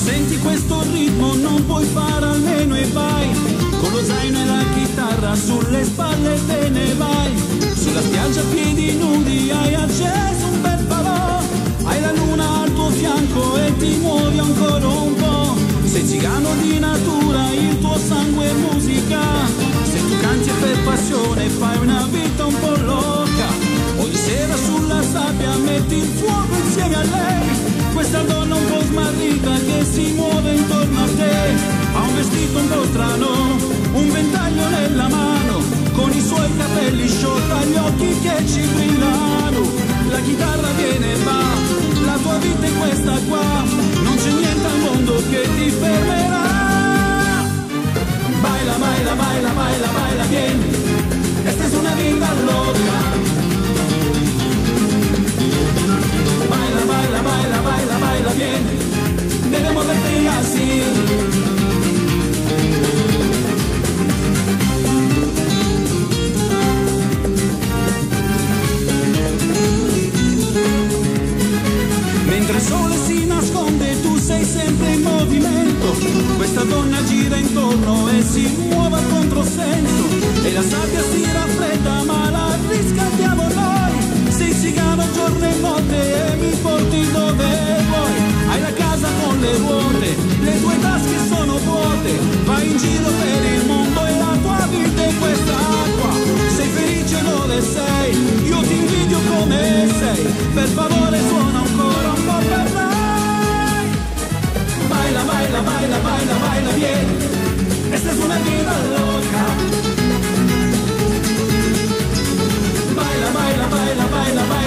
senti questo ritmo non puoi fare almeno e vai, con lo zaino e la chitarra sulle spalle te ne vai, sulla spiaggia a piedi nudi hai acceso un bel falò, hai la luna al tuo fianco e ti muovi ancora un po', sei cigano di natura, il tuo sangue è musica, se tu canti è per passione fai una vita un po' loca, ogni sera sulla sabbia metti il fuoco insieme a lei, questa donna un po' smarrita che si muove intorno a te, ha un vestito un po' strano, un ventaglio nella mano, con i suoi capelli sciolti, gli occhi che ci brillano, la chitarra viene e va, la tua vita è questa qua, non c'è niente al mondo che ti fermerà. Baila, baila, baila, baila, baila bien, esta es una vida loca. Baila, baila, baila, baila, baila bien, debemos verte así. Mentre il sole si nasconde tu sei sempre in movimento, questa donna gira intorno e si muove a controsenso, e la sabbia si raffredda ma la riscaldiamo noi, sei cigano giorno e notte e mi porti dove vuoi, hai la casa con le ruote, le tue tasche sono vuote, vai in giro per il mondo e la tua vita è questa acqua, sei felice dove sei, io ti invidio come sei, per favore suona ancora un po' per me. Baila, baila, baila, baila, baila bien, esta es una vida loca. Baila, baila, baila, baila, baila.